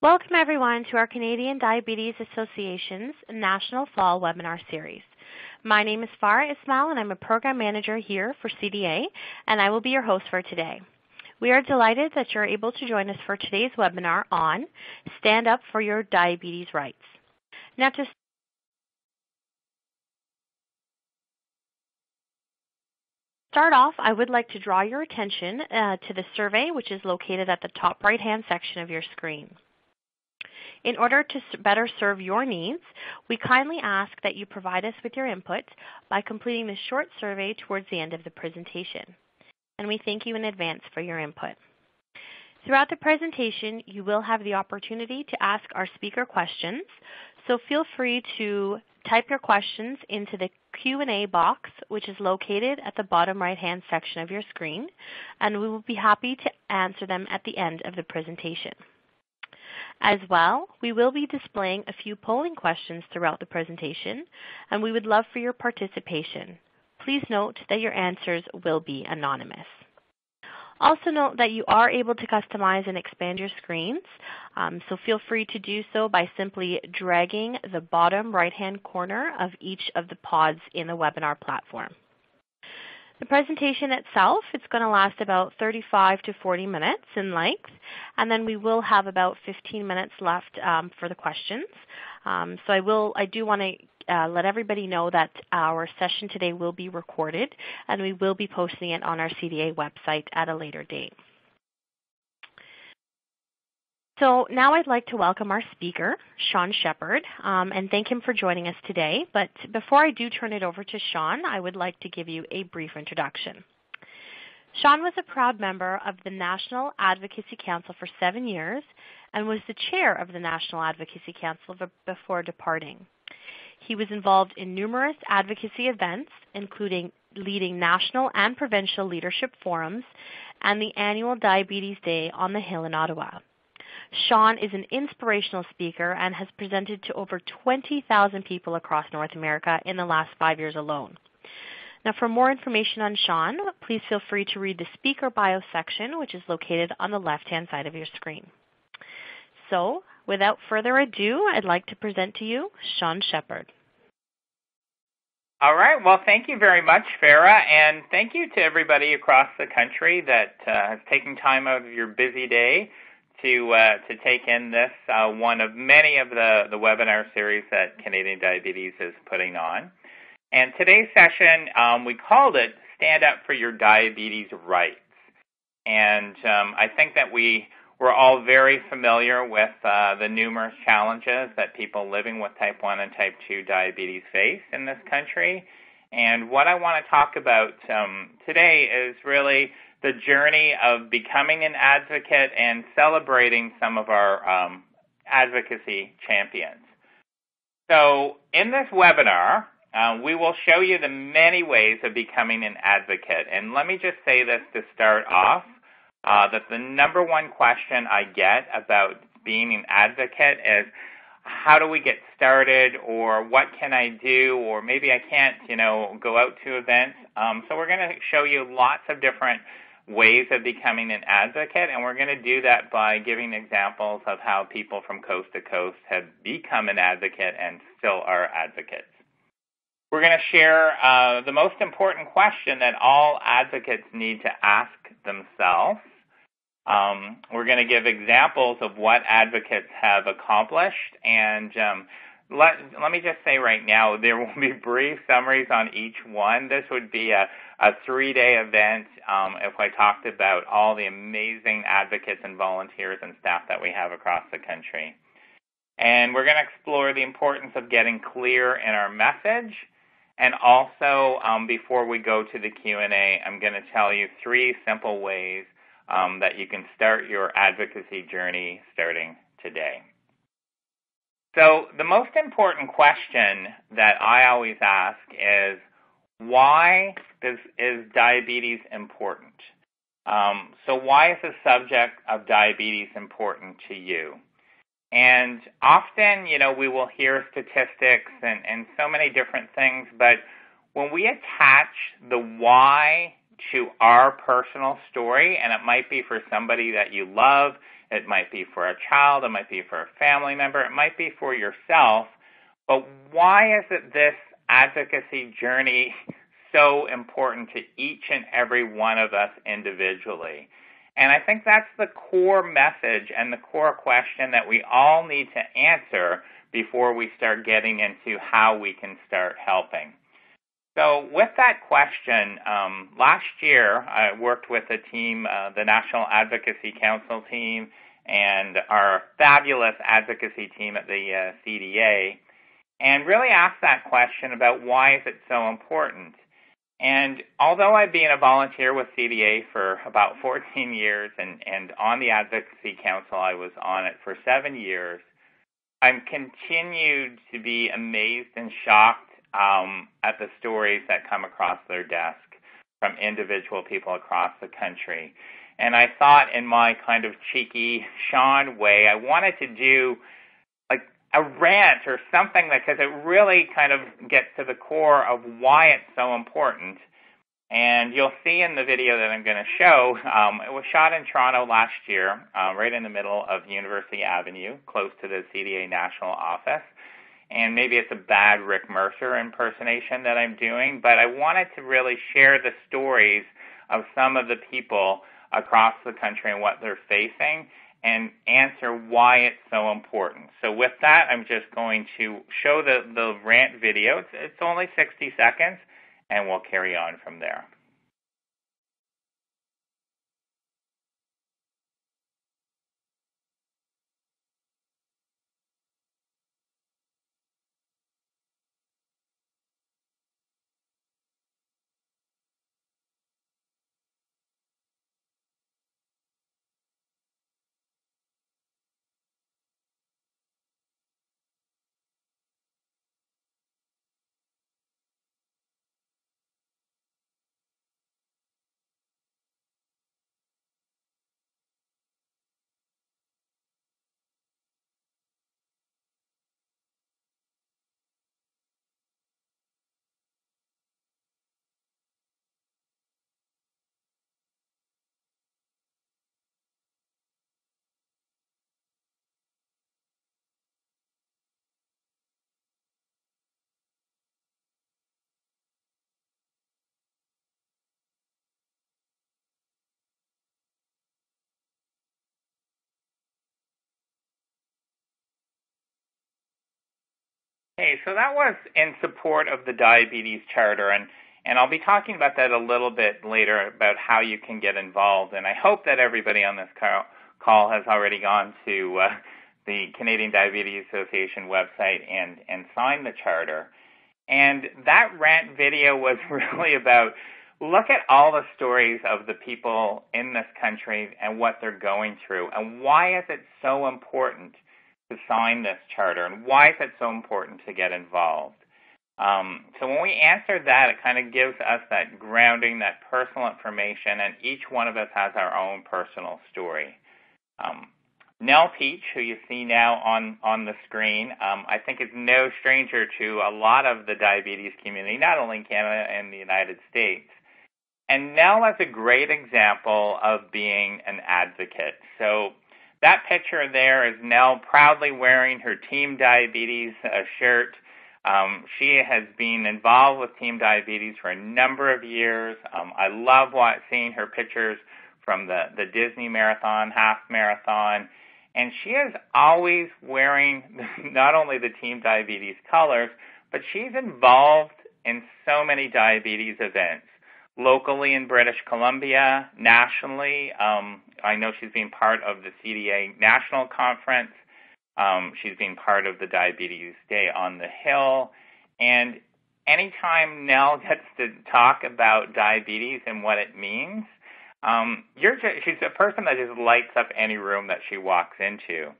Welcome everyone to our Canadian Diabetes Association's National Fall Webinar Series. My name is Farah Ismail and I'm a Program Manager here for CDA, and I will be your host for today. We are delighted that you're able to join us for today's webinar on Stand Up for Your Diabetes Rights. Now, to start off, I would like to draw your attention to the survey, which is located at the top right-hand section of your screen. In order to better serve your needs, we kindly ask that you provide us with your input by completing this short survey towards the end of the presentation. And we thank you in advance for your input. Throughout the presentation, you will have the opportunity to ask our speaker questions, so feel free to type your questions into the Q&A box, which is located at the bottom right-hand section of your screen, and we will be happy to answer them at the end of the presentation. As well, we will be displaying a few polling questions throughout the presentation, and we would love for your participation. Please note that your answers will be anonymous. Also note that you are able to customize and expand your screens, so feel free to do so by simply dragging the bottom right-hand corner of each of the pods in the webinar platform. The presentation itself, it's going to last about 35 to 40 minutes in length, and then we will have about 15 minutes left for the questions. So I do want to let everybody know that our session today will be recorded, and we will be posting it on our CDA website at a later date. So now I'd like to welcome our speaker, Shawn Shepheard, and thank him for joining us today. But before I do turn it over to Shawn, I would like to give you a brief introduction. Shawn was a proud member of the National Advocacy Council for 7 years and was the chair of the National Advocacy Council before departing. He was involved in numerous advocacy events, including leading national and provincial leadership forums and the annual Diabetes Day on the Hill in Ottawa. Shawn is an inspirational speaker and has presented to over 20,000 people across North America in the last 5 years alone. Now, for more information on Shawn, please feel free to read the speaker bio section, which is located on the left-hand side of your screen. So, without further ado, I'd like to present to you Shawn Shepheard. All right. Well, thank you very much, Farah, and thank you to everybody across the country that has taken time out of your busy day to take in this, one of many of the webinar series that Canadian Diabetes is putting on. And today's session, we called it Stand Up for Your Diabetes Rights. And I think that we're all very familiar with the numerous challenges that people living with type 1 and type 2 diabetes face in this country. And what I want to talk about today is really the journey of becoming an advocate and celebrating some of our advocacy champions. So in this webinar, we will show you the many ways of becoming an advocate. And let me just say this to start off, that the number one question I get about being an advocate is, how do we get started, or what can I do, or maybe I can't, go out to events. So we're going to show you lots of different ways of becoming an advocate, and we're going to do that by giving examples of how people from coast to coast have become an advocate and still are advocates. We're going to share the most important question that all advocates need to ask themselves. We're going to give examples of what advocates have accomplished, and let me just say right now, there will be brief summaries on each one. This would be a 3-day event if I talked about all the amazing advocates and volunteers and staff that we have across the country. And we're going to explore the importance of getting clear in our message. And also, before we go to the Q&A, I'm going to tell you 3 simple ways that you can start your advocacy journey starting today. So the most important question that I always ask is, why is diabetes important? So why is the subject of diabetes important to you? And often, we will hear statistics and so many different things, but when we attach the why to our personal story, and it might be for somebody that you love, it might be for a child, it might be for a family member, it might be for yourself, but why is it this advocacy journey so important to each and every one of us individually? And I think that's the core message and the core question that we all need to answer before we start getting into how we can start helping. So with that question, last year I worked with a team, the National Advocacy Council team, and our fabulous advocacy team at the CDA, and really asked that question about why is it so important. And although I've been a volunteer with CDA for about 14 years and on the Advocacy Council I was on it for 7 years, I'm continued to be amazed and shocked at the stories that come across their desk from individual people across the country. And I thought in my kind of cheeky Shawn way, I wanted to do like a rant or something because it really kind of gets to the core of why it's so important. And you'll see in the video that I'm going to show, it was shot in Toronto last year, right in the middle of University Avenue, close to the CDA National Office. And maybe it's a bad Rick Mercer impersonation that I'm doing, but I wanted to really share the stories of some of the people across the country and what they're facing and answer why it's so important. So with that, I'm just going to show the rant video. It's only 60 seconds, and we'll carry on from there. Hey, so that was in support of the Diabetes Charter, and I'll be talking about that a little bit later about how you can get involved. And I hope that everybody on this call has already gone to the Canadian Diabetes Association website and signed the charter. And that rant video was really about look at all the stories of the people in this country and what they're going through, and why is it so important to sign this charter, and why is it so important to get involved? So when we answer that, it kind of gives us that grounding, that personal information, and each one of us has our own personal story. Nell Peach, who you see now on the screen, I think is no stranger to a lot of the diabetes community, not only in Canada and the United States. And Nell is a great example of being an advocate. So that picture there is Nell proudly wearing her Team Diabetes shirt. She has been involved with Team Diabetes for a number of years. I love seeing her pictures from the Disney Marathon, half marathon. And she is always wearing not only the Team Diabetes colors, but she's involved in so many diabetes events. Locally in British Columbia, nationally, I know she's been part of the CDA National Conference. She's been part of the Diabetes Day on the Hill. And anytime Nell gets to talk about diabetes and what it means, she's a person that just lights up any room that she walks into.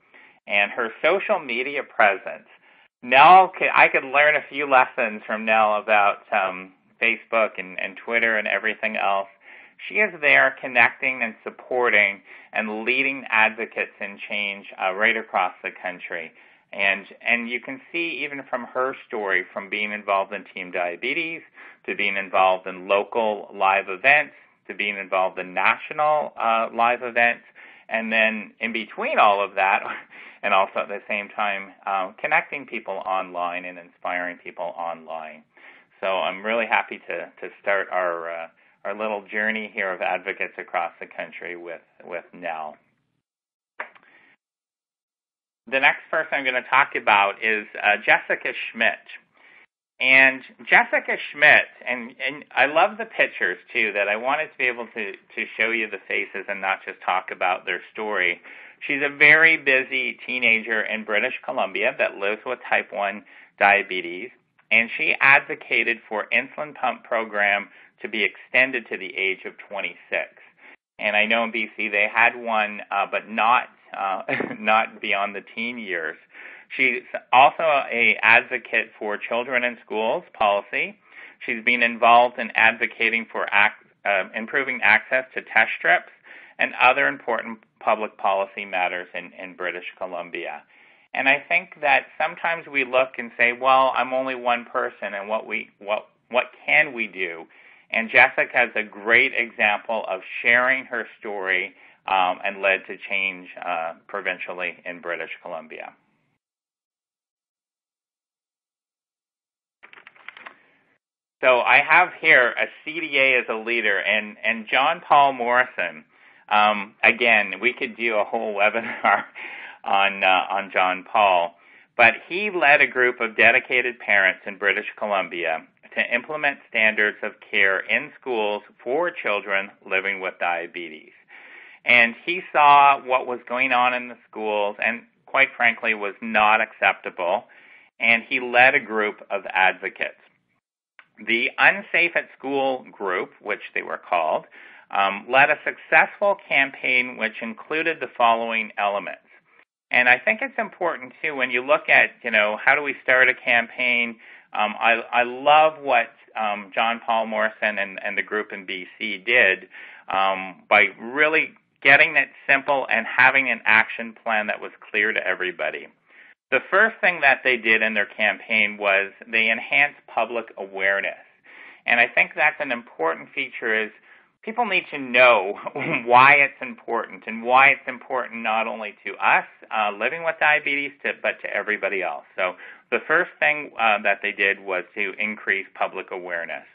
And her social media presence, I could learn a few lessons from Nell about Facebook and Twitter and everything else. She is there connecting and supporting and leading advocates in change right across the country. And you can see even from her story, from being involved in Team Diabetes to being involved in local live events to being involved in national live events, and then in between all of that, and also at the same time connecting people online and inspiring people online. So I'm really happy to start our little journey here of advocates across the country with Nell. The next person I'm going to talk about is Jessica Schmidt. And Jessica Schmidt, and I love the pictures too, that I wanted to be able to show you the faces and not just talk about their story. She's a very busy teenager in British Columbia that lives with type 1 diabetes, and she advocated for insulin pump program to be extended to the age of 26. And I know in BC they had one, but not beyond the teen years. She's also an advocate for children in schools policy. She's been involved in advocating for improving access to test strips and other important public policy matters in British Columbia. And I think that sometimes we look and say, well, I'm only one person, and what can we do? And Jessica is a great example of sharing her story and led to change provincially in British Columbia. So I have here a CDA as a leader, and John Paul Morrison. Again, we could do a whole webinar on John Paul, but he led a group of dedicated parents in British Columbia to implement standards of care in schools for children living with diabetes. And he saw what was going on in the schools and, quite frankly, was not acceptable, and he led a group of advocates. The Unsafe at School group, which they were called, led a successful campaign which included the following elements. And I think it's important, too, when you look at, how do we start a campaign? I love what John Paul Morrison and the group in BC did by really getting it simple and having an action plan that was clear to everybody. The first thing that they did in their campaign was they enhanced public awareness. And I think that's an important feature is people need to know why it's important and why it's important not only to us living with diabetes, but to everybody else. So the first thing that they did was to increase public awareness.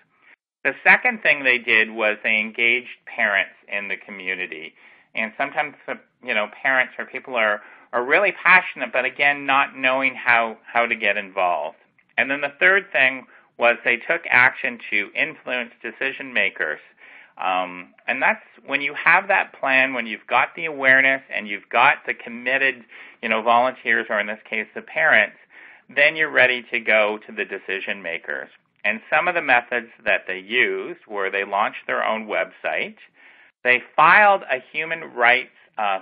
The second thing they did was they engaged parents in the community. And sometimes, parents or people are really passionate, but again, not knowing how to get involved. And then the third thing was they took action to influence decision makers. And that's when you have that plan, when you've got the awareness and you've got the committed, volunteers, or in this case, the parents, then you're ready to go to the decision makers. And some of the methods that they used were they launched their own website. They filed a human rights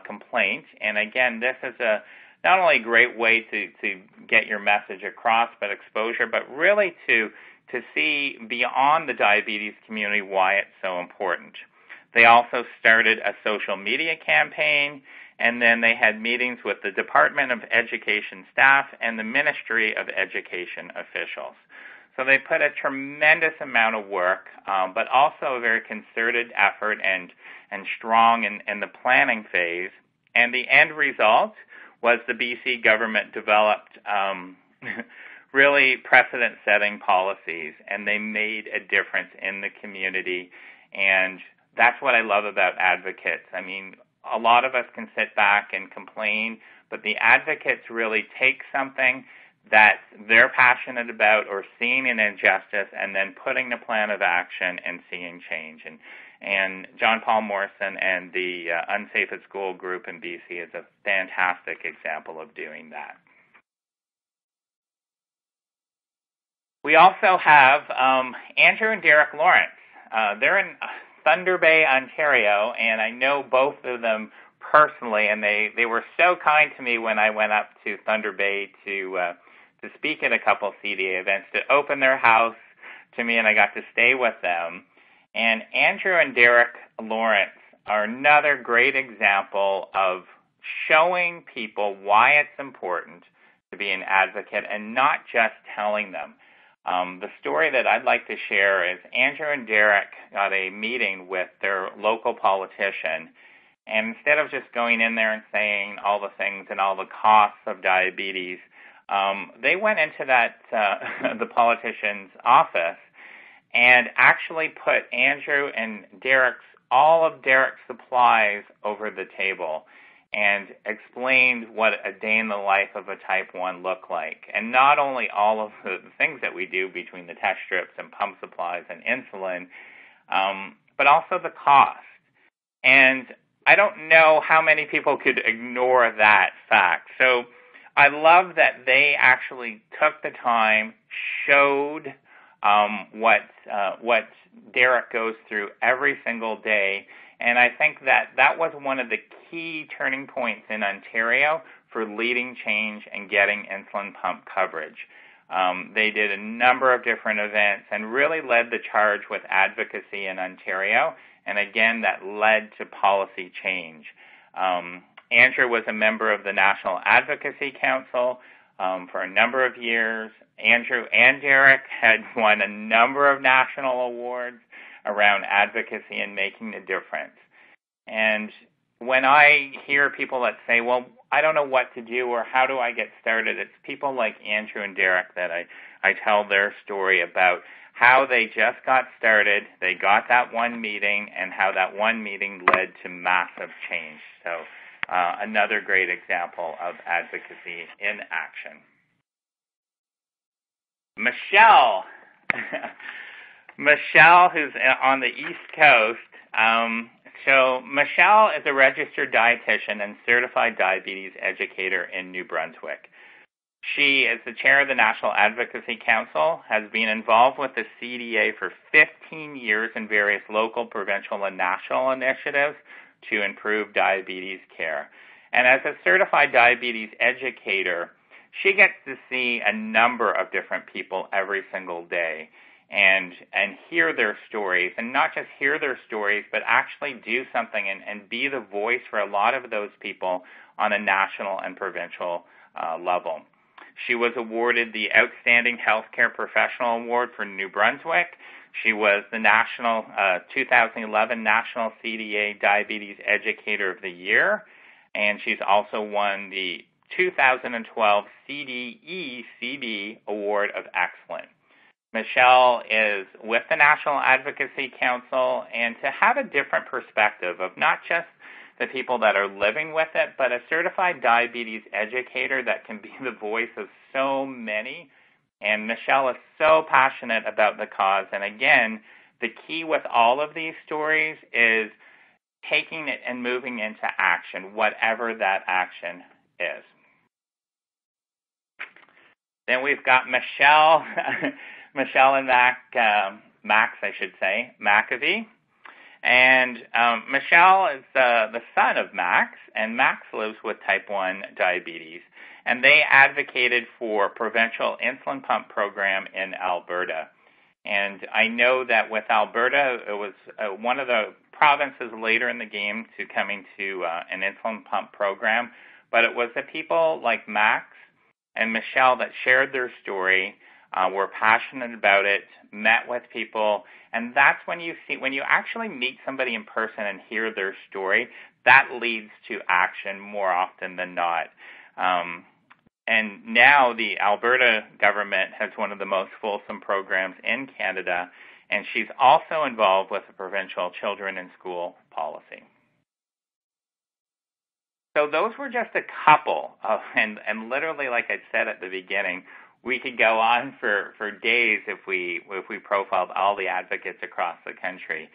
complaint, and again, this is not only a great way to get your message across, but exposure, but really to see beyond the diabetes community why it's so important. They also started a social media campaign, and then they had meetings with the Department of Education staff and the Ministry of Education officials. So they put a tremendous amount of work, but also a very concerted effort and strong in the planning phase. And the end result was the BC government developed really precedent-setting policies, and they made a difference in the community. And that's what I love about advocates. I mean, a lot of us can sit back and complain, but the advocates really take something that they're passionate about or seeing an injustice and then putting a plan of action and seeing change. And John Paul Morrison and the Unsafe at School group in BC is a fantastic example of doing that. We also have Andrew and Derek Lawrence. They're in Thunder Bay, Ontario, and I know both of them personally, and they were so kind to me when I went up to Thunder Bay to speak at a couple of CDA events, to open their house to me, and I got to stay with them. And Andrew and Derek Lawrence are another great example of showing people why it's important to be an advocate and not just telling them. The story that I'd like to share is Andrew and Derek got a meeting with their local politician, and instead of just going in there and saying all the things and all the costs of diabetes, they went into the politician's office and actually put Andrew and all of Derek's supplies over the table and explained what a day in the life of a type 1 looked like. And not only all of the things that we do between the test strips and pump supplies and insulin, but also the cost. And I don't know how many people could ignore that fact. So I love that they actually took the time, showed what Derek goes through every single day, and I think that was one of the key turning points in Ontario for leading change and getting insulin pump coverage. They did a number of different events and really led the charge with advocacy in Ontario, and again, that led to policy change. Andrew was a member of the National Advocacy Council for a number of years. Andrew and Derek had won a number of national awards around advocacy and making a difference. And when I hear people that say, well, I don't know what to do or how do I get started, it's people like Andrew and Derek that I tell their story about how they just got started, they got that one meeting, and how that one meeting led to massive change. So another great example of advocacy in action. Michelle. Michelle, who's on the East Coast. So Michelle is a registered dietitian and certified diabetes educator in New Brunswick. She is the chair of the National Advocacy Council, has been involved with the CDA for 15 years in various local, provincial, and national initiatives to improve diabetes care. And as a certified diabetes educator, she gets to see a number of different people every single day and hear their stories, and not just hear their stories, but actually do something and be the voice for a lot of those people on a national and provincial level. She was awarded the Outstanding Healthcare Professional Award for New Brunswick. She was the 2011 National CDA Diabetes Educator of the Year, and she's also won the 2012 CDE Award of Excellence. Michelle is with the National Advocacy Council, and to have a different perspective of not just the people that are living with it, but a certified diabetes educator that can be the voice of so many. And Michelle is so passionate about the cause. And again, the key with all of these stories is taking it and moving into action, whatever that action is. Then we've got Michelle, Michelle and Max, McAvee. And Michelle is the son of Max, and Max lives with type 1 diabetes. And they advocated for provincial insulin pump program in Alberta. And I know that with Alberta, it was one of the provinces later in the game to coming to an insulin pump program. But it was the people like Max and Michelle that shared their story, were passionate about it, met with people, and that's when you actually meet somebody in person and hear their story, that leads to action more often than not. And now the Alberta government has one of the most fulsome programs in Canada, and she's also involved with the provincial children in school policy. So those were just a couple of, and literally, like I said at the beginning, we could go on for days if we profiled all the advocates across the country.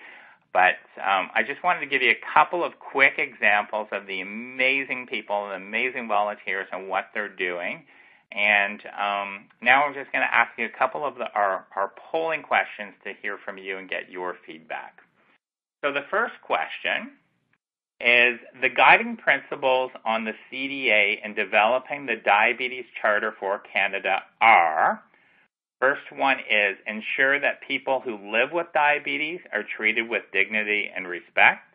But I just wanted to give you a couple of quick examples of the amazing people and amazing volunteers and what they're doing. And now I'm just going to ask you a couple of our polling questions to hear from you and get your feedback. So the first question is, the guiding principles on the CDA in developing the Diabetes Charter for Canada are, first one is, ensure that people who live with diabetes are treated with dignity and respect.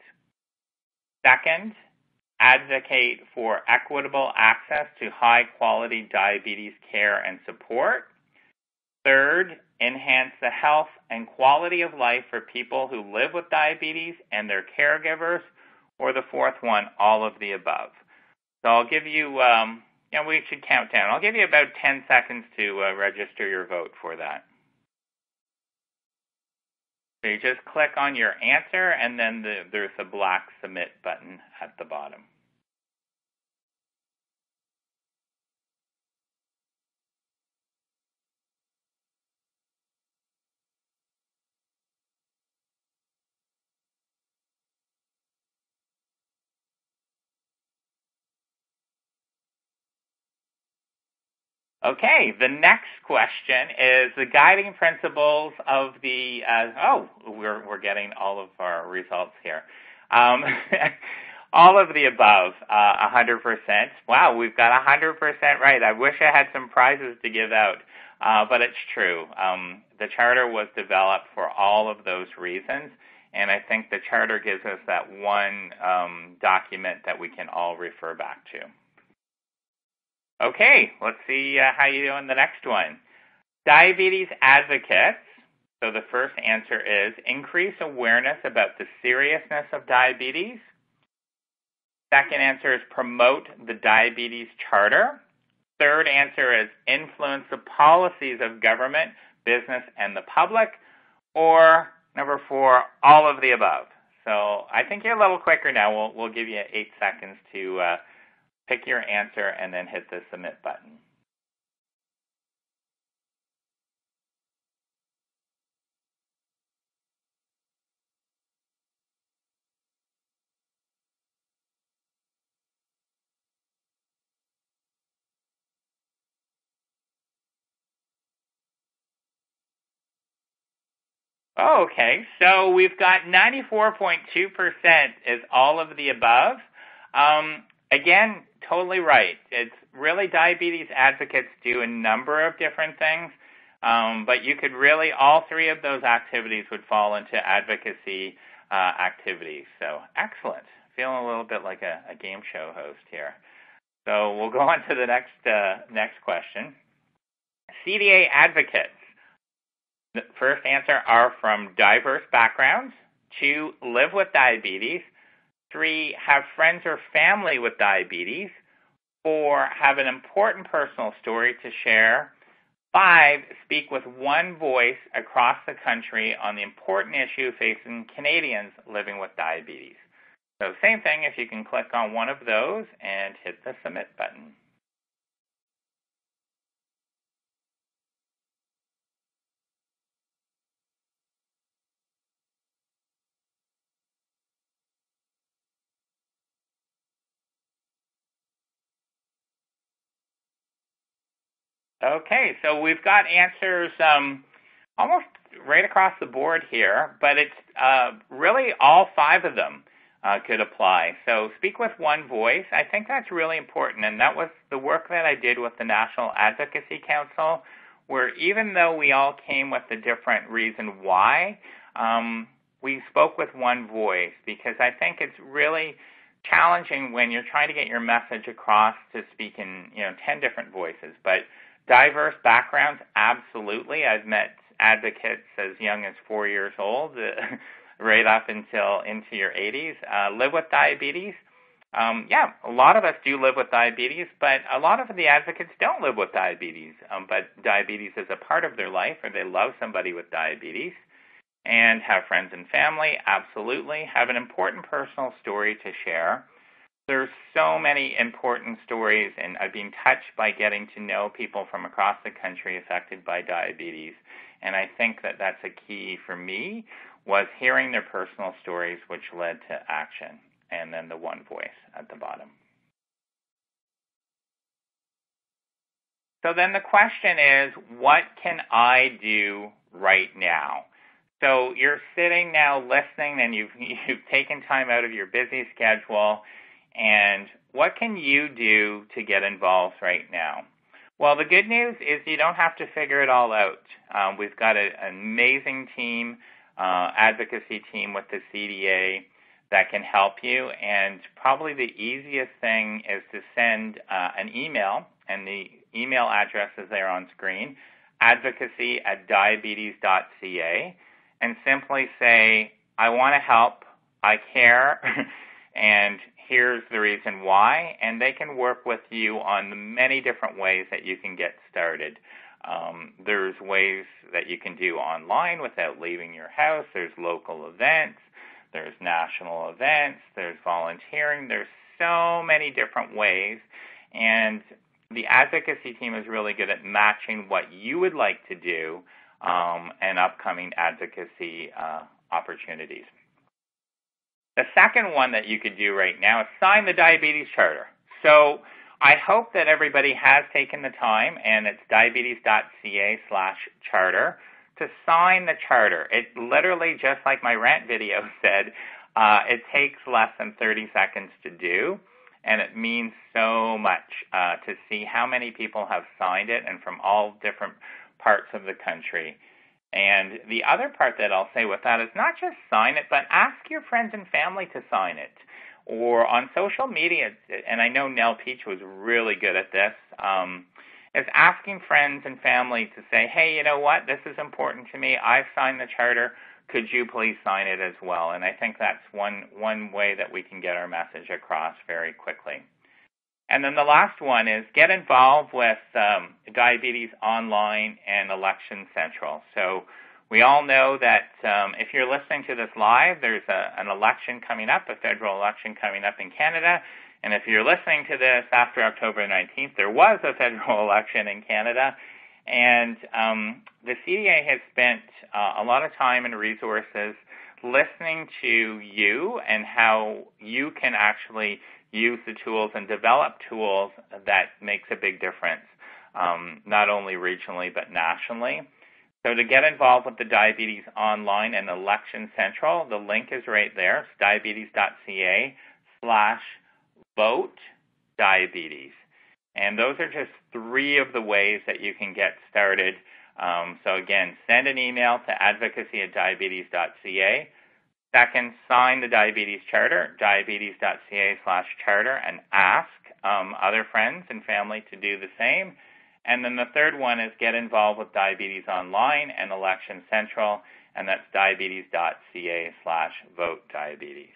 Second, advocate for equitable access to high-quality diabetes care and support. Third, enhance the health and quality of life for people who live with diabetes and their caregivers. Or the fourth one, all of the above. So I'll give you, we should count down. I'll give you about 10 seconds to register your vote for that. So you just click on your answer, and then there's a black submit button at the bottom. Okay, the next question is the guiding principles of the, we're getting all of our results here. All of the above, 100%. Wow, we've got 100% right. I wish I had some prizes to give out, but it's true. The charter was developed for all of those reasons, and I think the charter gives us that one document that we can all refer back to. Okay, let's see how you do on the next one. Diabetes advocates. So the first answer is increase awareness about the seriousness of diabetes. Second answer is promote the diabetes charter. Third answer is influence the policies of government, business, and the public. Or number 4, all of the above. So I think you're a little quicker now. We'll give you 8 seconds to pick your answer and then hit the submit button. Okay, so we've got 94.2% is all of the above. Again, totally right. It's really diabetes advocates do a number of different things, but you could really, all 3 of those activities would fall into advocacy activities. So excellent. Feeling a little bit like a game show host here. So we'll go on to the next question. CDA advocates. The first answer are from diverse backgrounds. 2, live with diabetes. 3, have friends or family with diabetes. 4, have an important personal story to share. 5, speak with one voice across the country on the important issue facing Canadians living with diabetes. So same thing if you can click on one of those and hit the submit button. Okay, so we've got answers almost right across the board here, but it's really all 5 of them could apply. So speak with one voice. I think that's really important, and that was the work that I did with the National Advocacy Council, where even though we all came with a different reason why, we spoke with one voice, because I think it's really challenging when you're trying to get your message across to speak in 10 different voices. But diverse backgrounds, absolutely. I've met advocates as young as 4 years old, right up until into your 80s. Live with diabetes. A lot of us do live with diabetes, but a lot of the advocates don't live with diabetes. But diabetes is a part of their life, or they love somebody with diabetes. And have friends and family, absolutely. Have an important personal story to share. There's so many important stories, and I've been touched by getting to know people from across the country affected by diabetes. And I think that that's a key for me, was hearing their personal stories, which led to action, and then the one voice at the bottom. So then the question is, what can I do right now? So you're sitting now listening, and you've taken time out of your busy schedule. And what can you do to get involved right now? Well, the good news is you don't have to figure it all out. We've got an amazing team, advocacy team with the CDA that can help you. And probably the easiest thing is to send an email, and the email address is there on screen, advocacy@diabetes.ca, and simply say, I want to help, I care, and here's the reason why, and they can work with you on the many different ways that you can get started. There's ways that you can do online without leaving your house. There's local events. There's national events. There's volunteering. There's so many different ways, and the advocacy team is really good at matching what you would like to do and upcoming advocacy opportunities. The second one that you could do right now is sign the Diabetes Charter. So I hope that everybody has taken the time, and it's diabetes.ca/charter, to sign the charter. It literally, just like my rant video said, it takes less than 30 seconds to do, and it means so much to see how many people have signed it, and from all different parts of the country. And the other part that I'll say with that is not just sign it, but ask your friends and family to sign it. Or on social media, and I know Nell Peach was really good at this, is asking friends and family to say, hey, you know what, this is important to me. I've signed the charter. Could you please sign it as well? And I think that's one way that we can get our message across very quickly. And then the last one is get involved with Diabetes Online and Election Central. So we all know that if you're listening to this live, there's an election coming up, a federal election coming up in Canada. And if you're listening to this after October 19th, there was a federal election in Canada. And the CDA has spent a lot of time and resources listening to you and how you can actually use the tools and develop tools that makes a big difference, not only regionally but nationally. So to get involved with the Diabetes Online and Election Central, the link is right there. It's diabetes.ca/vote-diabetes. And those are just 3 of the ways that you can get started. So again, send an email to advocacy@diabetes.ca. Second, sign the Diabetes Charter, diabetes.ca/charter, and ask other friends and family to do the same. And then the third one is get involved with Diabetes Online and Election Central, and that's diabetes.ca/vote-diabetes.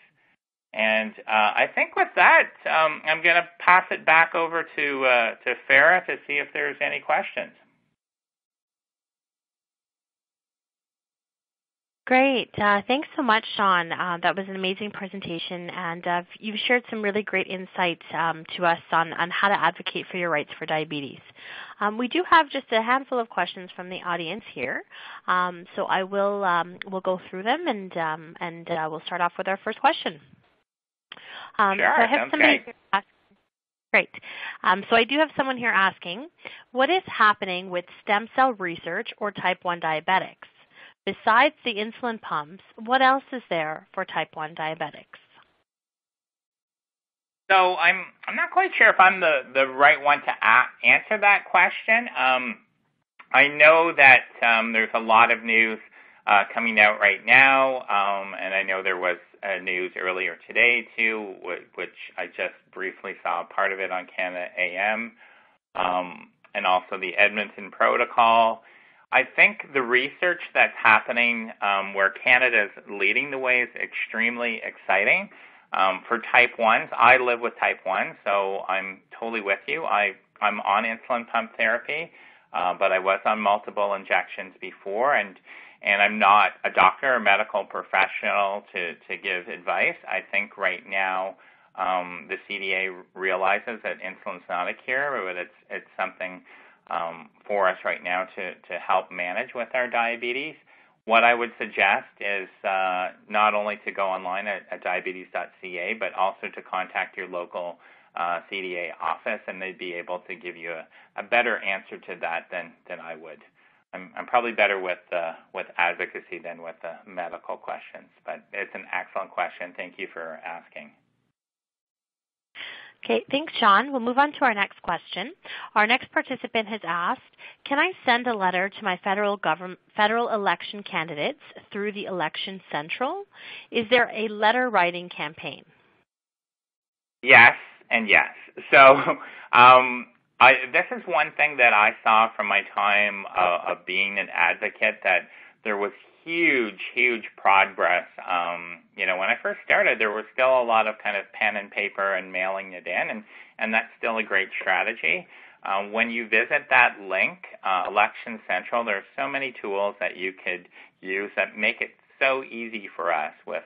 And I think with that, I'm going to pass it back over to Farah to see if there's any questions. Great. Thanks so much, Shawn. That was an amazing presentation, and you've shared some really great insights to us on how to advocate for your rights for diabetes. We do have just a handful of questions from the audience here, so I will we'll go through them, and we'll start off with our first question. Sure, so I have sounds great. Great. So I do have someone here asking, what is happening with stem cell research or type 1 diabetics? Besides the insulin pumps, what else is there for type 1 diabetics? So I'm not quite sure if I'm the right one to answer that question. I know that there's a lot of news coming out right now, and I know there was news earlier today too, which I just briefly saw part of it on Canada AM, and also the Edmonton Protocol. I think the research that's happening where Canada is leading the way is extremely exciting. For type 1s, I live with type 1, so I'm totally with you. I'm on insulin pump therapy, but I was on multiple injections before, and I'm not a doctor or medical professional to give advice. I think right now the CDA realizes that insulin's not a cure, but it's something for us right now to help manage with our diabetes. What I would suggest is not only to go online at diabetes.ca, but also to contact your local CDA office, and they'd be able to give you a better answer to that than I would. I'm probably better with advocacy than with the medical questions, but it's an excellent question. Thank you for asking. Okay, thanks, Shawn. We'll move on to our next question. Our next participant has asked, can I send a letter to my federal election candidates through the Election Central? Is there a letter writing campaign? Yes and yes. So This is one thing that I saw from my time of being an advocate, that there was huge progress. When I first started, there was still a lot of kind of pen and paper and mailing it in, and that's still a great strategy. When you visit that link, Election Central, there are so many tools that you could use that make it so easy for us with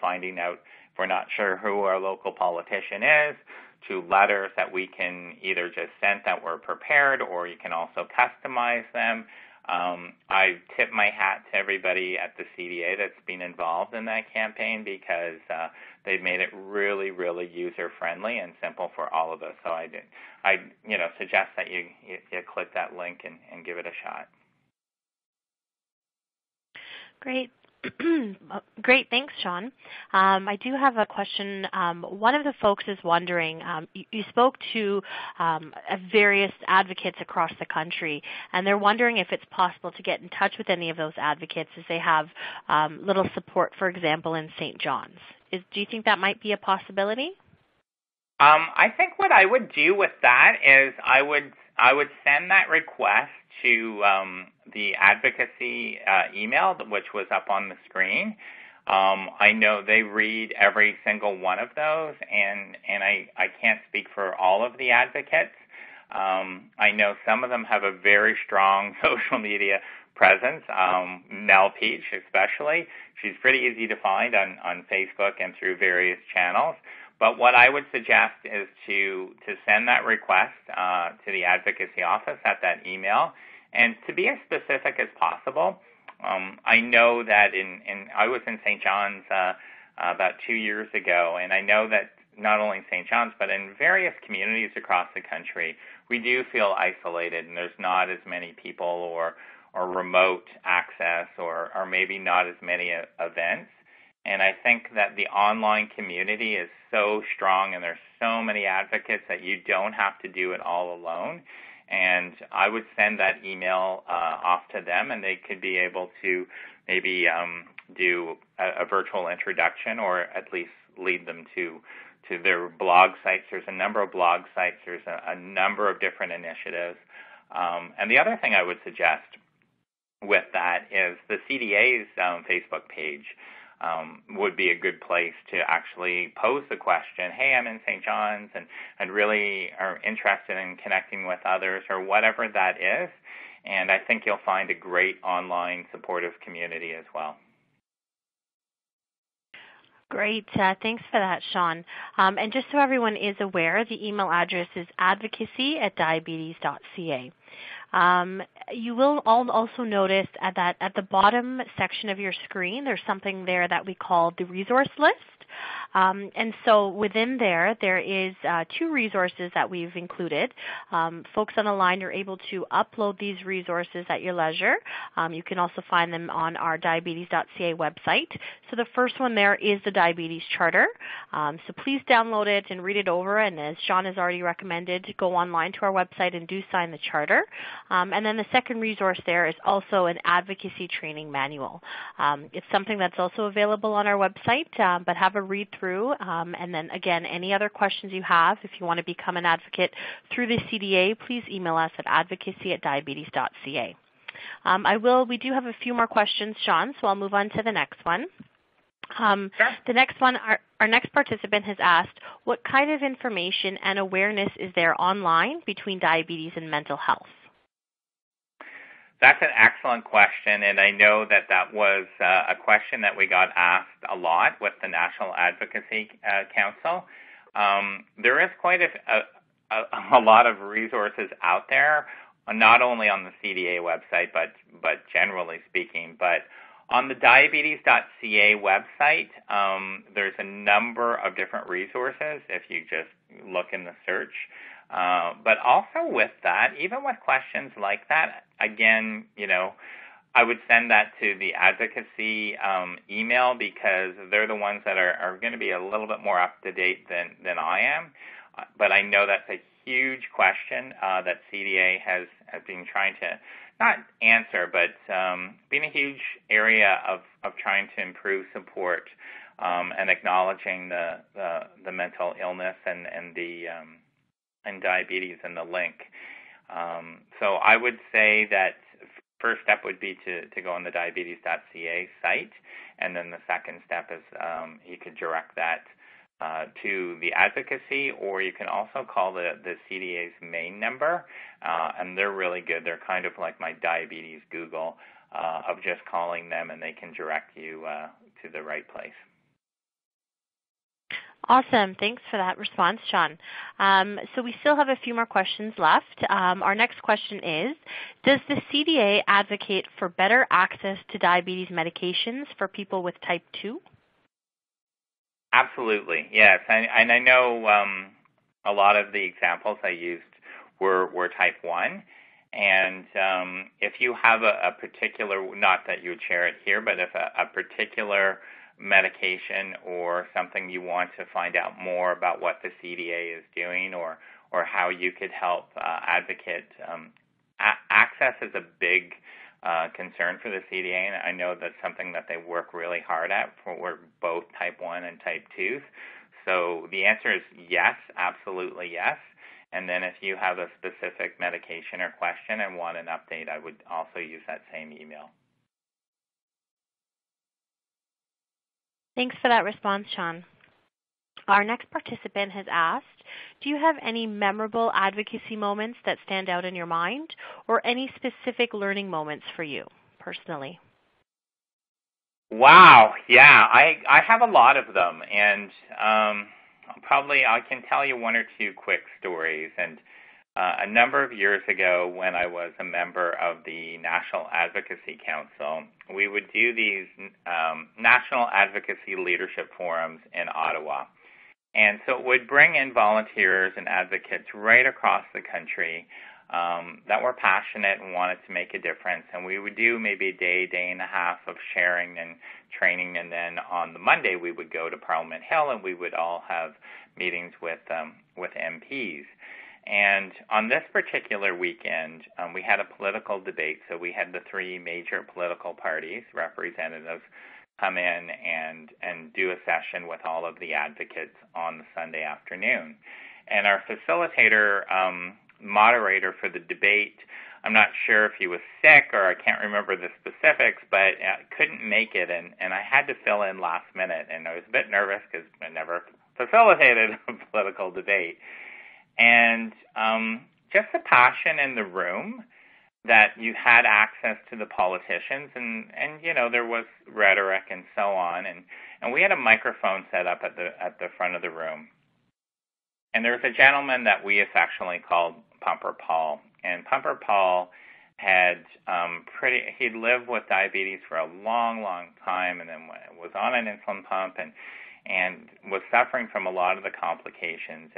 finding out if we're not sure who our local politician is, to letters that we can either just send that were prepared, or you can also customize them. I tip my hat to everybody at the CDA that's been involved in that campaign, because they've made it really, really user-friendly and simple for all of us. So I suggest that you click that link and give it a shot. Great. Great, thanks, Shawn. I do have a question. One of the folks is wondering, you spoke to various advocates across the country, and they're wondering if it's possible to get in touch with any of those advocates as they have little support, for example, in St. John's. Do you think that might be a possibility? I think what I would do with that is I would send that request to the advocacy email, which was up on the screen. I know they read every single one of those, and I can't speak for all of the advocates. I know some of them have a very strong social media presence, Nell Peach especially. She's pretty easy to find on Facebook and through various channels. But what I would suggest is to send that request to the advocacy office at that email, and to be as specific as possible. I know that I was in St. John's about 2 years ago, and I know that not only in St. John's, but in various communities across the country, we do feel isolated, and there's not as many people or remote access, or maybe not as many events. And I think that the online community is so strong, and there's so many advocates that you don't have to do it all alone. And I would send that email off to them, and they could be able to maybe do a virtual introduction, or at least lead them to their blog sites. There's a number of blog sites. There's a number of different initiatives. And the other thing I would suggest with that is the CDA's Facebook page. Would be a good place to actually pose the question, hey, I'm in St. John's and really are interested in connecting with others, or whatever that is. And I think you'll find a great online supportive community as well. Great. Thanks for that, Shawn. And just so everyone is aware, the email address is advocacy@diabetes.ca. You will also notice that at the bottom section of your screen, there's something there that we call the resource list. And so within there is 2 resources that we've included. Folks on the line are able to upload these resources at your leisure. You can also find them on our diabetes.ca website. So the first one there is the Diabetes Charter. So please download it and read it over. And as Shawn has already recommended, go online to our website and do sign the charter. And then the second resource there is also an advocacy training manual. It's something that's also available on our website, but have a read through. And then again, any other questions you have, if you want to become an advocate through the CDA, please email us at advocacy@diabetes.ca. We do have a few more questions, Shawn, so I'll move on to the next one. Sure. The next one, our next participant has asked, what kind of information and awareness is there online between diabetes and mental health? That's an excellent question, and I know that was a question that we got asked a lot with the National Advocacy Council. There is quite a lot of resources out there, not only on the CDA website, but generally speaking. But on the diabetes.ca website, there's a number of different resources if you just look in the search. But also with that, even with questions like that, again, I would send that to the advocacy email, because they're the ones that are going to be a little bit more up to date than I am. But I know that's a huge question that CDA has been trying to not answer, but been a huge area of trying to improve support and acknowledging the mental illness and the and diabetes in the link. So I would say that first step would be to go on the diabetes.ca site, and then the second step is you could direct that to the advocacy, or you can also call the CDA's main number, and they're really good. They're kind of like my diabetes Google of just calling them, and they can direct you to the right place. Awesome. Thanks for that response, Shawn. So we still have a few more questions left. Our next question is, does the CDA advocate for better access to diabetes medications for people with type 2? Absolutely, yes. And I know a lot of the examples I used were type 1. And if you have a particular, not that you would share it here, but if a particular medication or something you want to find out more about what the CDA is doing or how you could help advocate, access is a big concern for the CDA, and I know that's something that they work really hard at for both type 1 and type 2. So the answer is yes, absolutely yes. And then if you have a specific medication or question and want an update, I would also use that same email. Thanks for that response, Shawn. Our next participant has asked, do you have any memorable advocacy moments that stand out in your mind, or any specific learning moments for you personally? Wow, yeah, I have a lot of them, and I can tell you one or two quick stories. And a number of years ago, when I was a member of the National Advocacy Council, we would do these National Advocacy Leadership Forums in Ottawa. And so it would bring in volunteers and advocates right across the country that were passionate and wanted to make a difference. And we would do maybe a day and a half of sharing and training. And then on the Monday, we would go to Parliament Hill and we would all have meetings with MPs. And on this particular weekend, we had a political debate. So we had the three major political parties representatives come in and do a session with all of the advocates on the Sunday afternoon. And our facilitator, moderator for the debate, I'm not sure if he was sick or I can't remember the specifics, but couldn't make it, and I had to fill in last minute. And I was a bit nervous because I never facilitated a political debate. And just the passion in the room that you had access to the politicians, and you know, there was rhetoric and so on, and we had a microphone set up at the front of the room. And there was a gentleman that we affectionately called Pumper Paul, and Pumper Paul had he'd lived with diabetes for a long time, and then was on an insulin pump and was suffering from a lot of the complications.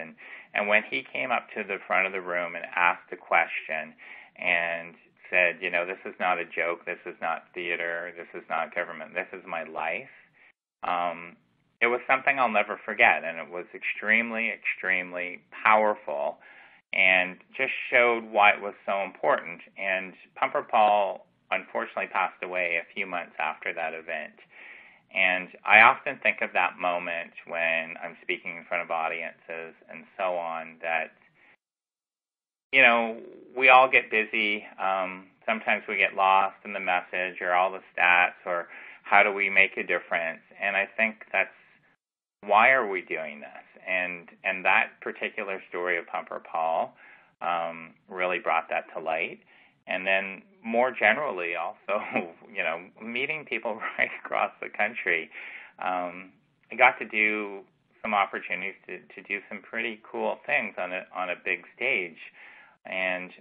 And when he came up to the front of the room and asked a question and said, you know, this is not a joke, this is not theater, this is not government, this is my life, it was something I'll never forget. And it was extremely powerful and just showed why it was so important. And Pumper Paul unfortunately passed away a few months after that event. And I often think of that moment when I'm speaking in front of audiences and so on, that, you know, we all get busy. Sometimes we get lost in the message or all the stats or how do we make a difference. And I think that's why are we doing this? And that particular story of Pumper Paul really brought that to light. And then more generally also, you know, meeting people right across the country. I got to do some opportunities to do some pretty cool things on a big stage. And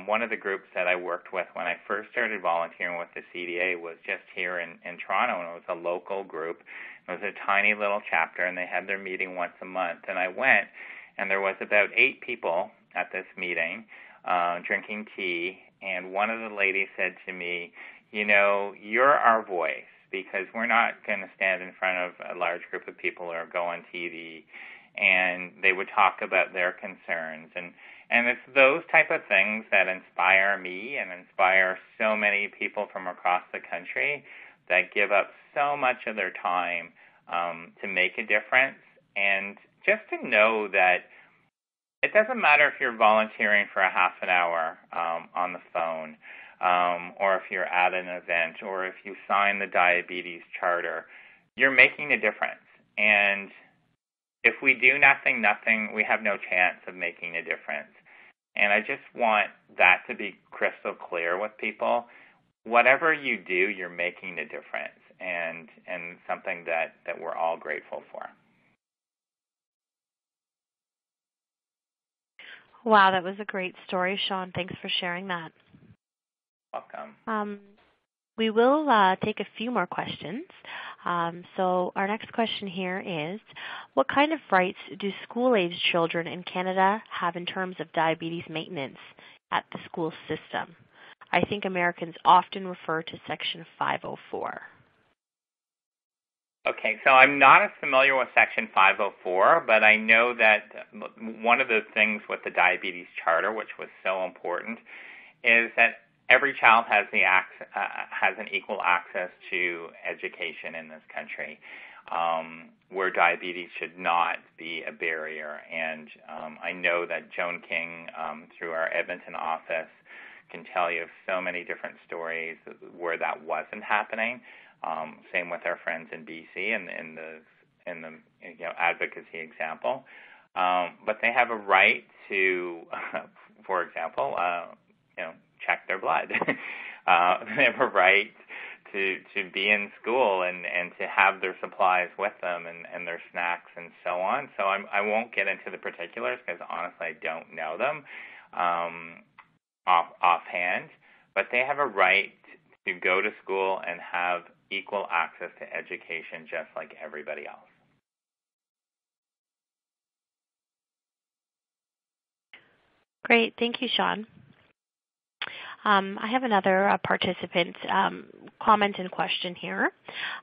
one of the groups that I worked with when I first started volunteering with the CDA was just here in Toronto, and it was a local group. It was a tiny little chapter, and they had their meeting once a month. And I went, and there was about 8 people at this meeting drinking tea. And one of the ladies said to me, you know, you're our voice, because we're not going to stand in front of a large group of people or go on TV. And they would talk about their concerns. And it's those type of things that inspire me and inspire so many people from across the country that give up so much of their time to make a difference. And just to know that It doesn't matter if you're volunteering for a half an hour on the phone, or if you're at an event, or if you sign the diabetes charter. You're making a difference. And if we do nothing, we have no chance of making a difference. And I just want that to be crystal clear with people. Whatever you do, you're making a difference, and something that we're all grateful for. Wow, that was a great story, Shawn. Thanks for sharing that. Welcome. We will take a few more questions. So our next question here is, what kind of rights do school-aged children in Canada have in terms of diabetes maintenance at the school system? I think Americans often refer to Section 504. Okay, so I'm not as familiar with Section 504, but I know that one of the things with the Diabetes Charter, which was so important, is that every child has an equal access to education in this country, where diabetes should not be a barrier. And I know that Joan King, through our Edmonton office, can tell you of so many different stories where that wasn't happening. Same with our friends in BC and in the advocacy example. But they have a right to, for example, check their blood. They have a right to be in school and to have their supplies with them and their snacks and so on. So I won't get into the particulars because honestly I don't know them offhand. But they have a right to go to school and have equal access to education just like everybody else. Great. Thank you, Shawn. I have another participant comment and question here.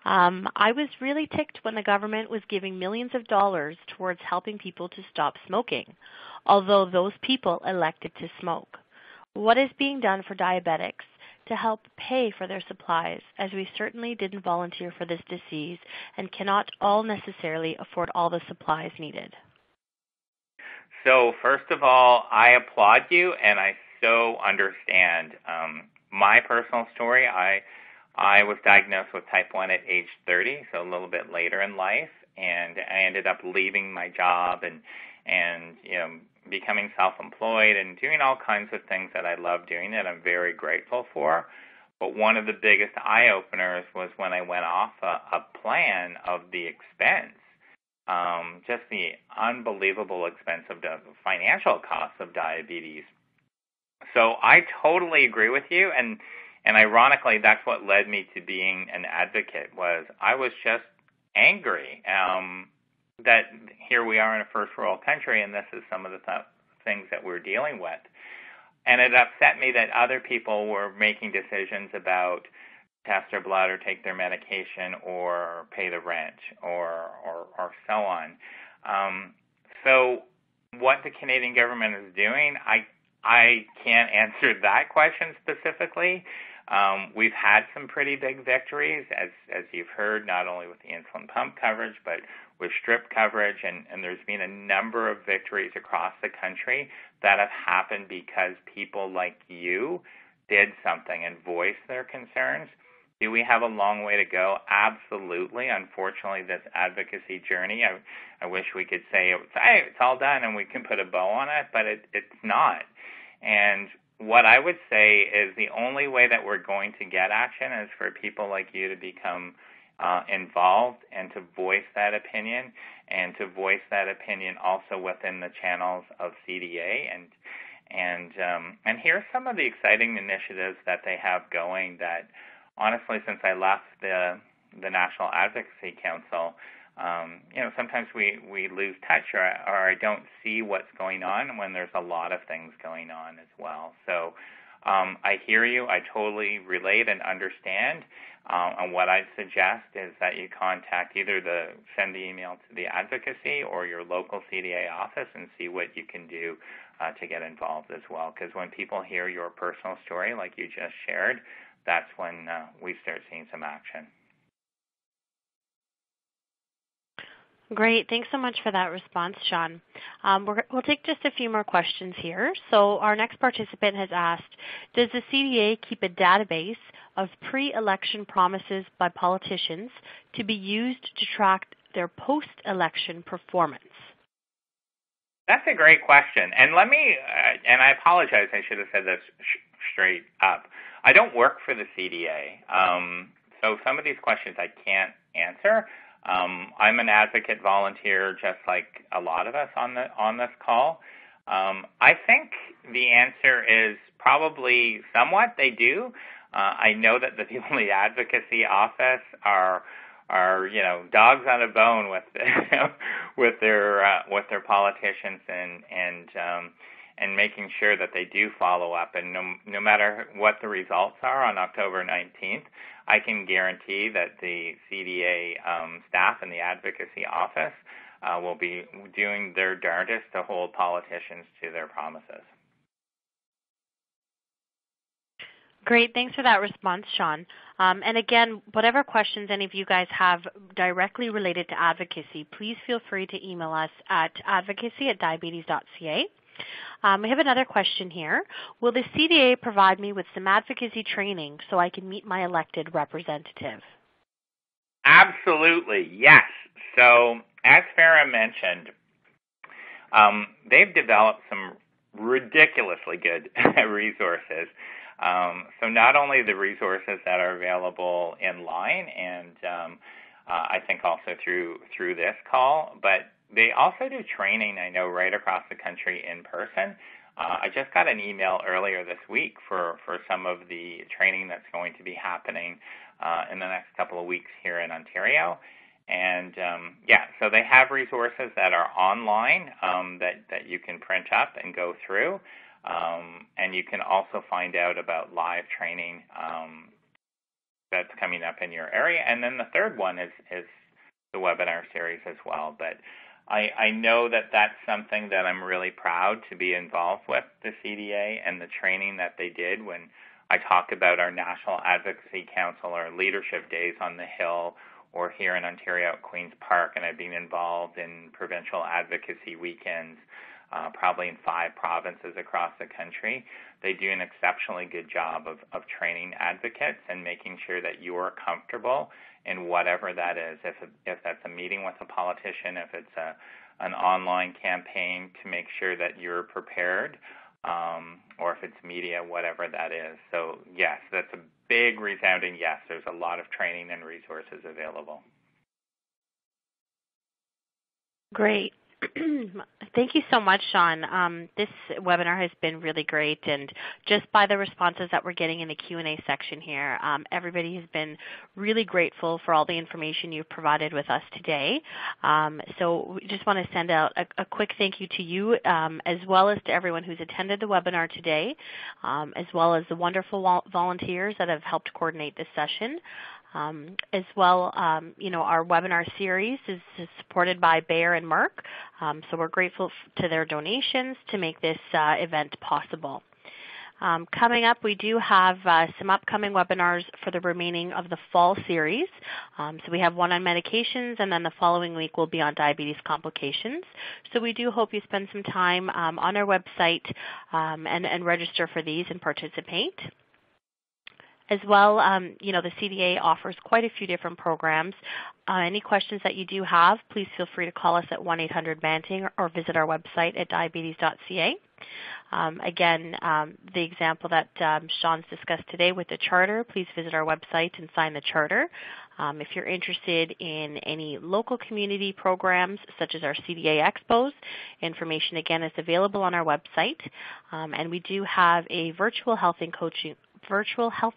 I was really ticked when the government was giving millions of dollars towards helping people to stop smoking, although those people elected to smoke. What is being done for diabetics to help pay for their supplies, as we certainly didn't volunteer for this disease and cannot all necessarily afford all the supplies needed? So first of all, I applaud you, and I so understand. My personal story, I was diagnosed with type 1 at age 30, so a little bit later in life, and I ended up leaving my job and becoming self-employed and doing all kinds of things that I love doing that I'm very grateful for. But one of the biggest eye-openers was when I went off a plan of the expense, just the unbelievable expense of the financial costs of diabetes. So I totally agree with you, and ironically, that's what led me to being an advocate. Was I was just angry that here we are in a first world country, and this is some of the things that we're dealing with. And it upset me that other people were making decisions about test their blood or take their medication or pay the rent or so on. So what the Canadian government is doing, I can't answer that question specifically. We've had some pretty big victories, as you've heard, not only with the insulin pump coverage, but with strip coverage, and there's been a number of victories across the country that have happened because people like you did something and voiced their concerns. Do we have a long way to go? Absolutely. Unfortunately, this advocacy journey, I wish we could say, hey, it's all done and we can put a bow on it, but it's not. And what I would say is the only way that we're going to get action is for people like you to become involved and to voice that opinion, and to voice that opinion also within the channels of CDA. And here's some of the exciting initiatives that they have going that, honestly, since I left the National Advocacy Council, sometimes we lose touch or I don't see what's going on when there's a lot of things going on as well. So I hear you. I totally relate and understand. And what I'd suggest is that you contact send the email to the advocacy or your local CDA office and see what you can do to get involved as well. Because when people hear your personal story like you just shared, that's when we start seeing some action. Great. Thanks so much for that response, Shawn. We'll take just a few more questions here. So our next participant has asked, does the CDA keep a database of pre-election promises by politicians to be used to track their post-election performance? That's a great question. And let me, and I apologize, I should have said this straight up. I don't work for the CDA, so some of these questions I can't answer. I'm an advocate volunteer, just like a lot of us on this call. I think the answer is probably somewhat. They do. I know that the people in the advocacy office are dogs on a bone with with their politicians and making sure that they do follow up. And no matter what the results are on October 19th, I can guarantee that the CDA staff and the advocacy office will be doing their darndest to hold politicians to their promises. Great. Thanks for that response, Shawn. And again, whatever questions any of you guys have directly related to advocacy, please feel free to email us at advocacy@diabetes.ca. We have another question here. Will the CDA provide me with some advocacy training so I can meet my elected representative? Absolutely, yes. So as Farah mentioned, they've developed some ridiculously good resources. So not only the resources that are available in line and I think also through this call, but they also do training, I know, right across the country in person. I just got an email earlier this week for some of the training that's going to be happening in the next couple of weeks here in Ontario. And so they have resources that are online that you can print up and go through. And you can also find out about live training that's coming up in your area. And then the third one is the webinar series as well. But I know that that's something that I'm really proud to be involved with, the CDA, and the training that they did when I talk about our National Advocacy Council or leadership days on the Hill or here in Ontario at Queen's Park. And I've been involved in provincial advocacy weekends probably in 5 provinces across the country. They do an exceptionally good job of training advocates and making sure that you're comfortable in whatever that is. If that's a meeting with a politician, if it's an online campaign, to make sure that you're prepared, or if it's media, whatever that is. So yes, that's a big resounding yes. There's a lot of training and resources available. Great. Thank you so much, Shawn. This webinar has been really great, and just by the responses that we're getting in the Q&A section here, everybody has been really grateful for all the information you've provided with us today. So we just want to send out a quick thank you to you, as well as to everyone who's attended the webinar today, as well as the wonderful volunteers that have helped coordinate this session. As well, our webinar series is supported by Bayer and Merck, so we're grateful to their donations to make this event possible. Coming up, we do have some upcoming webinars for the remaining of the fall series. So we have one on medications, and then the following week will be on diabetes complications. So we do hope you spend some time on our website and register for these and participate. As well, the CDA offers quite a few different programs. Any questions that you do have, please feel free to call us at 1-800-BANTING or visit our website at diabetes.ca. Again, the example that Shawn's discussed today with the charter, please visit our website and sign the charter. If you're interested in any local community programs, such as our CDA Expos, information again is available on our website. And we do have a virtual health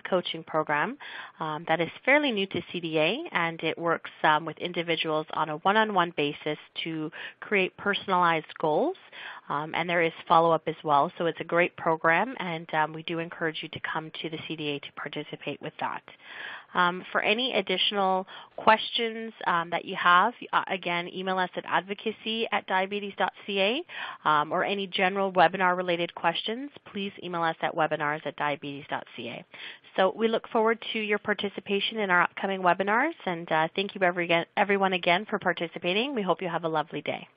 coaching program that is fairly new to CDA, and it works with individuals on a one-on-one basis to create personalized goals, and there is follow-up as well. So it's a great program, and we do encourage you to come to the CDA to participate with that. For any additional questions that you have, again, email us at advocacy@diabetes.ca, or any general webinar-related questions, please email us at webinars@diabetes.ca. So we look forward to your participation in our upcoming webinars, and thank you everyone again for participating. We hope you have a lovely day.